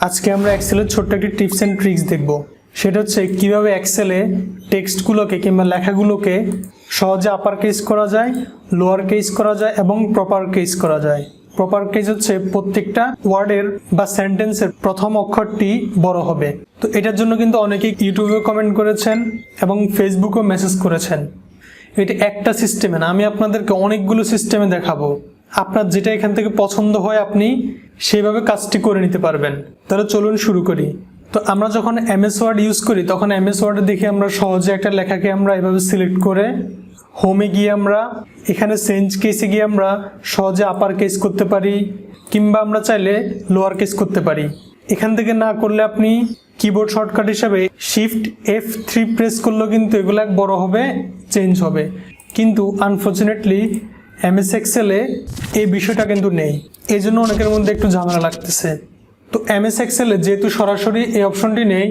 আজকে আমরা এক্সেলের ছোট্ট একটি টিপস অ্যান্ড ট্রিক্স দেখব। সেটা হচ্ছে কীভাবে এক্সেলে টেক্সটগুলোকে কিংবা লেখাগুলোকে সহজে আপার কেস করা যায়, লোয়ার কেস করা যায় এবং প্রপার কেস করা যায়। প্রপার কেস হচ্ছে প্রত্যেকটা ওয়ার্ডের বা সেন্টেন্সের প্রথম অক্ষরটি বড় হবে। তো এটার জন্য কিন্তু অনেকেই ইউটিউবে কমেন্ট করেছেন এবং ফেসবুকেও মেসেজ করেছেন। এটা একটা সিস্টেমে না, আমি আপনাদেরকে অনেকগুলো সিস্টেমে দেখাবো। আপনার যেটা এখান থেকে পছন্দ হয় আপনি সেইভাবে কাজটি করে নিতে পারবেন। তাহলে চলুন শুরু করি। তো আমরা যখন এমএস ওয়ার্ড ইউজ করি তখন এমএস ওয়ার্ডে দেখি আমরা সহজে একটা লেখাকে আমরা এভাবে সিলেক্ট করে হোমে গিয়ে আমরা এখানে চেঞ্জ কেসে গিয়ে আমরা সহজে আপার কেস করতে পারি, কিংবা আমরা চাইলে লোয়ার কেস করতে পারি। এখান থেকে না করলে আপনি কিবোর্ড শর্টকাট হিসাবে শিফট F3 প্রেস করলেও কিন্তু এগুলো বড় হবে, চেঞ্জ হবে। কিন্তু আনফর্চুনেটলি এমএস এক্সেলে এই বিষয়টা কিন্তু নেই, এই জন্য অনেকের মধ্যে একটু ঝামেলা লাগতেছে। তো এমএস এক্সেলে যেহেতু সরাসরি এই অপশনটি নেই,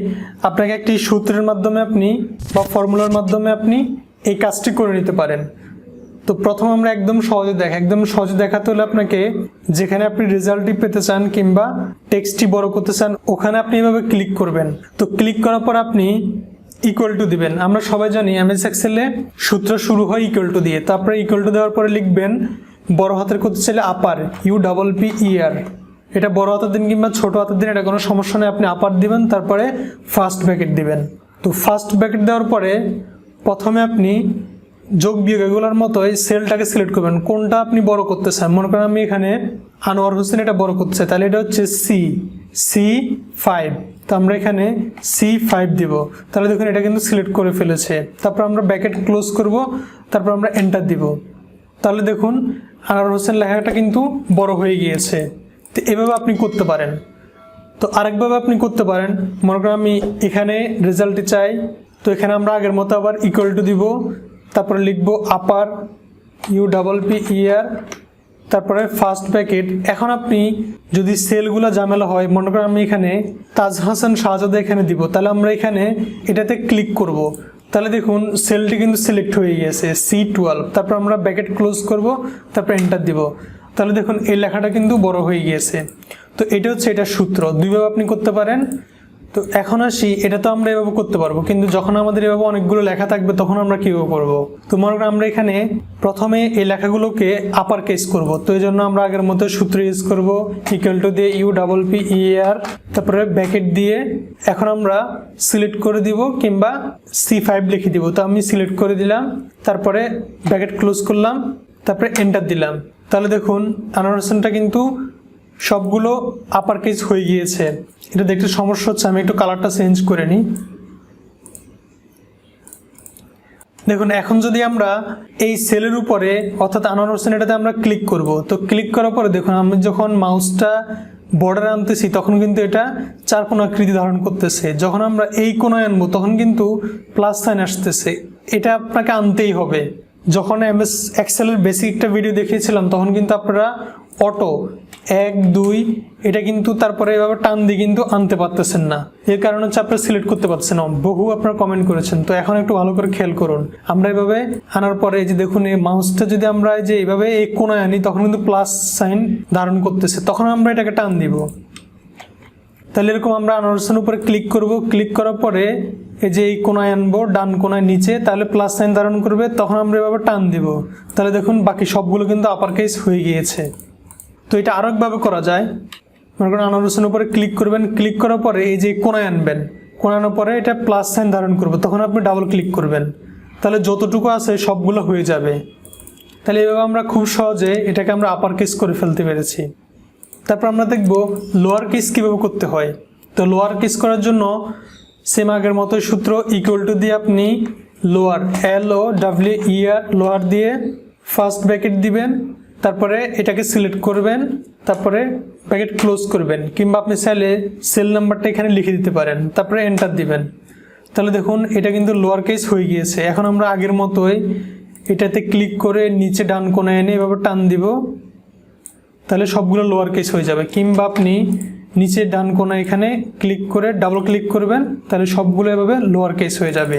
আপনাকে একটি সূত্রের মাধ্যমে আপনি বা ফর্মুলার মাধ্যমে আপনি এই কাজটি করে নিতে পারেন। তো প্রথম আমরা একদম সহজে দেখাতে হলে আপনাকে যেখানে আপনি রেজাল্টটি পেতে চান কিংবা টেক্সটটি বড় করতে চান ওখানে আপনি এভাবে ক্লিক করবেন। তো ক্লিক করার পর আপনি ইকুয়াল টু দিবেন। আমরা সবাই জানি এমএস এক্সেলে সূত্র শুরু হয় ইকুয়াল টু দিয়ে। তারপরে ইকুয়াল টু দেওয়ার পরে লিখবেন বড় হাতের করতে চাইলে আপার UPPER, এটা বড় হাতের দিন কিংবা ছোট হাতের দিন এটা কোনো সমস্যা নেই, আপনি আপার দিবেন। তারপরে ফার্স্ট ব্র্যাকেট দিবেন। তো ফার্স্ট ব্র্যাকেট দেওয়ার পরে প্রথমে আপনি যোগ বিয়োগ এগুলোর মতো এই সেলটাকে সিলেক্ট করবেন, কোনটা আপনি বড় করতে চান। মনে করেন আমি এখানে আনোয়ার হোসেন এটা বড় করতে চাই, তাহলে এটা হচ্ছে C5। তো আমরা এখানে C5 দিব। তাহলে দেখুন এটা কিন্তু সিলেক্ট করে ফেলেছে। তারপর আমরা ব্র্যাকেট ক্লোজ করব, তারপর আমরা এন্টার দিব। তাহলে দেখুন আনোয়ার হোসেন লেখাটা কিন্তু বড় হয়ে গিয়েছে। তো এভাবে আপনি করতে পারেন। তো আরেকভাবে আপনি করতে পারেন, মনে করেন আমি এখানে রেজাল্টটি চাই, তো এখানে আমরা আগের মতো আবার ইকুয়াল টু দিব, তারপরে লিখব আপার UPPER, তারপরে ফার্স্ট ব্র্যাকেট। এখন আপনি যদি সেলগুলো ঝামেলা হয়, মনে করেন আমি এখানে তাজ হাসান শাহজাদা এখানে দিব, তাহলে আমরা এখানে এটাতে ক্লিক করব। তাহলে দেখুন সেলটি কিন্তু সিলেক্ট হয়ে গিয়েছে C12। তারপর আমরা ব্র্যাকেট ক্লোজ করব, তারপর এন্টার দিব। তাহলে দেখুন এই লেখাটা কিন্তু বড় হয়ে গিয়েছে। তো এটা হচ্ছে এটা সূত্র, দুইভাবে আপনি করতে পারেন। তো এখন আসি, এটা তো আমরা এভাবে করতে পারবো, কিন্তু যখন আমাদের এভাবে অনেকগুলো লেখা থাকবে তখন আমরা কীভাবে করবো? তো মনে করেন আমরা এখানে প্রথমে এই লেখাগুলোকে আপার কেস করব। তো এই জন্য আমরা আগের মতো সূত্র ইউজ করব, ইকুয়াল টু দিয়ে UPPER, তারপরে ব্র্যাকেট দিয়ে এখন আমরা সিলেক্ট করে দিব কিংবা C5 লিখে দিব। তো আমি সিলেক্ট করে দিলাম, তারপরে ব্র্যাকেট ক্লোজ করলাম, তারপরে এন্টার দিলাম। তাহলে দেখুন আনোয়ার হোসেনটা কিন্তু সবগুলো আপার কেস হয়ে গিয়েছে। এটা দেখতে সমস্যা হচ্ছে, আমি একটু কালারটা চেঞ্জ করে নিই। দেখুন এখন যদি আমরা এই সেলের উপরে অর্থাৎ আনোয়ার হোসেন এটাতে আমরা ক্লিক করব, তো ক্লিক করার পরে দেখুন আমি যখন মাউসটা বর্ডারে আনতেছি তখন কিন্তু এটা চার কোণাকৃতি ধারণ করতেছে। যখন আমরা এই কোণায় আনবো তখন কিন্তু প্লাস সাইন আসতেছে। এটা আপনাকে আনতেই হবে। যখন এমএস এক্সেলের বেসিক একটা ভিডিও দেখিয়েছিলাম তখন কিন্তু আপনারা অটো 1 2 এটা কিন্তু তারপরে এভাবে টান দিয়ে কিন্তু আনতে পারতেছেন না, এর কারণে হচ্ছে আপনারা সিলেক্ট করতে পারছেন না। বহু আপনারা কমেন্ট করেছেন। তো এখন একটু ভালো করে খেয়াল করুন, আমরা এভাবে আনার পরে এই যে দেখুন এই মাউসটা যদি আমরা এই যে এইভাবে এই কোণায় আনি তখন কিন্তু প্লাস সাইন ধারণ করতেছে, তখন আমরা এটাকে টান দিব। তাহলে এরকম আমরা আনোয়ার হোসেনের উপরে ক্লিক করব, ক্লিক করার পরে এই যে এই কোণায় আনবো ডান কোণায় নিচে, তাহলে প্লাস সাইন ধারণ করবে, তখন আমরা এভাবে টান দিব। তাহলে দেখুন বাকি সবগুলো কিন্তু আপার কেস হয়ে গিয়েছে। তো এটা আরো একভাবে করা যায়, মনে করেন আনোয়ার হোসেনের উপরে ক্লিক করবেন, ক্লিক করার পরে এই যে কোণায় আনবেন, কোণানোর পরে এটা প্লাস সাইন ধারণ করবে, তখন আপনি ডাবল ক্লিক করবেন, তাহলে যতটুকু আছে সবগুলো হয়ে যাবে। তাহলে এভাবে আমরা খুব সহজে এটাকে আমরা আপার কেস করে ফেলতে পেরেছি। তারপর আমরা দেখব লোয়ার কেস কীভাবে করতে হয়। তো লোয়ার কেস করার জন্য সেম আগের মতোই সূত্র, ইকুয়াল টু দিয়ে আপনি লোয়ার LOWER লোয়ার দিয়ে ফার্স্ট ব্র্যাকেট দিবেন, তারপরে এটাকে সিলেক্ট করবেন, তারপরে ব্র্যাকেট ক্লোজ করবেন, কিংবা আপনি চাইলে সেল নাম্বারটা এখানে লিখে দিতে পারেন, তারপরে এন্টার দিবেন। তাহলে দেখুন এটা কিন্তু লোয়ার কেস হয়ে গিয়েছে। এখন আমরা আগের মতোই এটাতে ক্লিক করে নিচে ডান কোণায় এনে এভাবে টান দিব, তাহলে সবগুলো লোয়ার কেস হয়ে যাবে। কিংবা আপনি নিচে ডান কোণায় এখানে ক্লিক করে ডাবল ক্লিক করবেন, তাহলে সবগুলো এভাবে লোয়ার কেস হয়ে যাবে।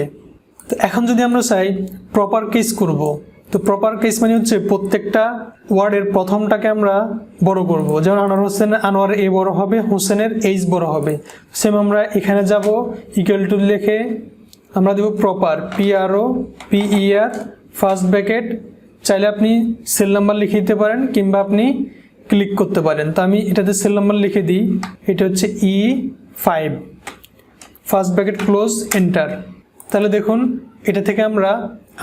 তো এখন যদি আমরা চাই প্রপার কেস করব, তো প্রপার কেস মানে হচ্ছে প্রত্যেকটা ওয়ার্ডের প্রথমটাকে আমরা বড় করব, যেমন আনোয়ার এ বড় হবে, হোসেনের এইচ বড় হবে। সেম আমরা এখানে যাব, ইকুয়াল টু লিখে আমরা দেব প্রপার PROPER ফার্স্ট ব্র্যাকেট, চাইলে আপনি সেল নাম্বার লিখে দিতে পারেন কিংবা আপনি ক্লিক করতে পারেন। তো আমি এটাতে সেল নাম্বার লিখে দিই, এটা হচ্ছে E5 first bracket close enter. তাহলে দেখুন এটা থেকে আমরা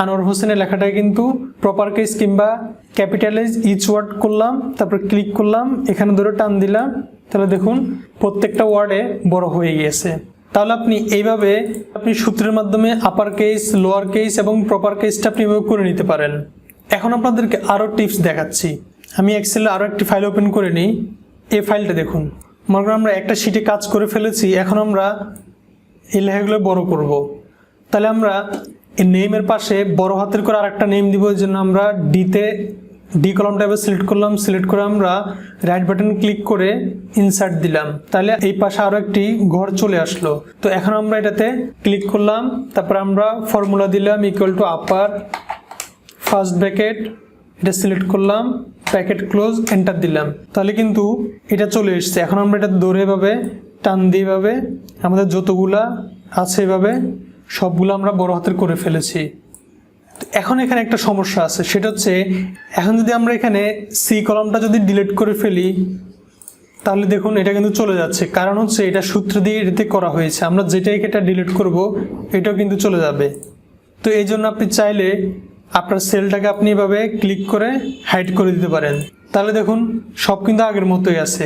আনোয়ার হোসেনের লেখাটাকে কিন্তু প্রপার কেস কিংবা ক্যাপিটালাইজ ইচ ওয়ার্ড করলাম, তারপর ক্লিক করলাম, এখানে ধরে টান দিলাম, তাহলে দেখুন প্রত্যেকটা ওয়ার্ডে বড় হয়ে গিয়েছে। তাহলে আপনি এইভাবে আপনি সূত্রের মাধ্যমে আপার কেস, লোয়ার কেস এবং প্রপার কেসটা আপনি এভাবে করে নিতে পারেন। এখন আপনাদেরকে আরও টিপস দেখাচ্ছি। আমি এক্সেলে আরও একটি ফাইল ওপেন করে নিই। এই ফাইলটা দেখুন, মনে করেন আমরা একটা শিটে কাজ করে ফেলেছি, এখন আমরা এই লেখাগুলো বড় করব। তাহলে আমরা এই নেমের পাশে বড় হাতের করে আরেকটা নেম দিব, এই জন্য আমরা ডি কলমটা এবার সিলেক্ট করলাম, সিলেক্ট করে আমরা রাইট বাটন ক্লিক করে ইনসার্ট দিলাম, তাহলে এই পাশে আরও একটি ঘর চলে আসলো। তো এখন আমরা এটাতে ক্লিক করলাম, তারপর আমরা ফর্মুলা দিলাম equal to upper first bracket, এটা সিলেক্ট করলাম, ব্র্যাকেট ক্লোজ, এন্টার দিলাম, তাহলে কিন্তু এটা চলে এসছে। এখন আমরা এটা ধরে এভাবে টান দিয়ে এভাবে আমাদের যতগুলা আছে এভাবে সবগুলো আমরা বড় হাতের করে ফেলেছি। এখন এখানে একটা সমস্যা আছে, সেটা হচ্ছে এখন যদি আমরা এখানে সি কলমটা যদি ডিলিট করে ফেলি তাহলে দেখুন এটা কিন্তু চলে যাচ্ছে, কারণ হচ্ছে এটা সূত্র দিয়ে এটাতে করা হয়েছে। আমরা যেটাই এটা ডিলিট করব এটাও কিন্তু চলে যাবে। তো এই জন্য আপনি চাইলে আপনার সেলটাকে আপনি এভাবে ক্লিক করে হাইড করে দিতে পারেন, তাহলে দেখুন সব কিন্তু আগের মতোই আছে।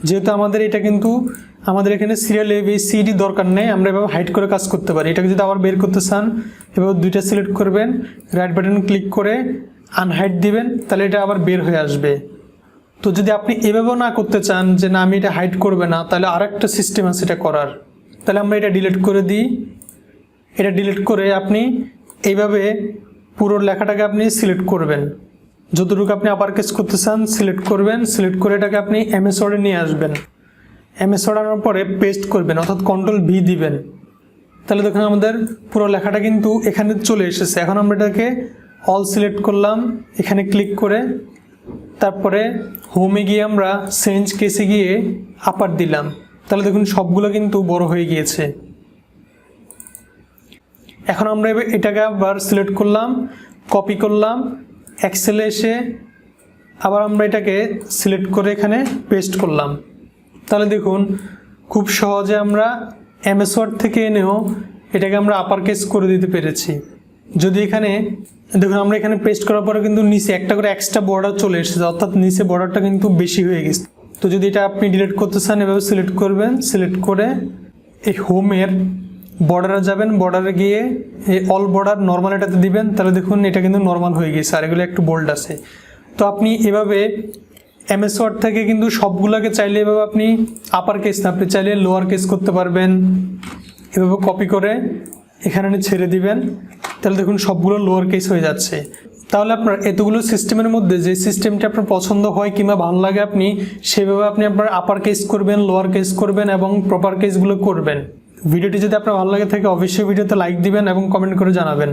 যেহেতু আমাদের এটা কিন্তু আমাদের এখানে সিরিয়াল ABCD দরকার নেই, আমরা এভাবে হাইড করে কাজ করতে পারি। এটাকে যদি আবার বের করতে চান এভাবে দুইটা সিলেক্ট করবেন, রাইট বাটন ক্লিক করে আনহাইড দিবেন, তাহলে এটা আবার বের হয়ে আসবে। তো যদি আপনি এভাবেও না করতে চান যে না আমি এটা হাইড করবে না, তাহলে আরেকটা সিস্টেম আছে এটা করার। তাহলে আমরা এটা ডিলিট করে দিই, এটা ডিলিট করে আপনি এইভাবে পুরো লেখাটাকে আপনি সিলেক্ট করবেন, যতটুকু আপনি আপার কেস করতে চান সিলেক্ট করবেন, সিলেক্ট করে এটাকে আপনি MS ওয়ার্ডে নিয়ে আসবেন, MS ওয়ার্ড আনার পরে পেস্ট করবেন, অর্থাৎ Ctrl V দিবেন, তাহলে দেখুন আমাদের পুরো লেখাটা কিন্তু এখানে চলে এসেছে। এখন আমরা এটাকে অল সিলেক্ট করলাম, এখানে ক্লিক করে তারপরে হোমে গিয়ে আমরা চেঞ্জ কেসে গিয়ে আপার দিলাম, তাহলে দেখুন সবগুলো কিন্তু বড় হয়ে গিয়েছে। এখন আমরা এটাকে আবার সিলেক্ট করলাম, কপি করলাম, এক্সেলে এসে আবার আমরা এটাকে সিলেক্ট করে এখানে পেস্ট করলাম, তাহলে দেখুন খুব সহজে আমরা MS ওয়ার্ড থেকে এনেও এটাকে আমরা আপার কেস করে দিতে পেরেছি। যদি এখানে দেখুন আমরা এখানে পেস্ট করার পরে কিন্তু নিচে একটা করে এক্সট্রা বর্ডার চলে এসেছে, অর্থাৎ নিচে বর্ডারটা কিন্তু বেশি হয়ে গেছে। তো যদি এটা আপনি ডিলিট করতে চান এভাবে সিলেক্ট করবেন, সিলেক্ট করে এই হোমের বর্ডারে যাবেন, বর্ডারে গিয়ে এই অল বর্ডার নর্মাল এটাতে দিবেন, তাহলে দেখুন এটা কিন্তু নর্মাল হয়ে গেছে, আর এগুলো একটু বোল্ড আছে। তো আপনি এভাবে MS ওয়ার্ড থেকে কিন্তু সবগুলোকে চাইলে এভাবে আপনি আপার কেস না, আপনি চাইলে লোয়ার কেস করতে পারবেন। এভাবে কপি করে এখানে ছেড়ে দিবেন, তাহলে দেখুন সবগুলো লোয়ার কেস হয়ে যাচ্ছে। তাহলে আপনার এতগুলো সিস্টেমের মধ্যে যে সিস্টেমটা আপনার পছন্দ হয় কিংবা ভালো লাগে আপনি সেভাবে আপনি আপনার আপার কেস করবেন, লোয়ার কেস করবেন এবং প্রপার কেসগুলো করবেন। ভিডিওটি যদি আপনার ভালো লাগে থাকে অবশ্যই ভিডিওতে লাইক দিবেন এবং কমেন্ট করে জানাবেন।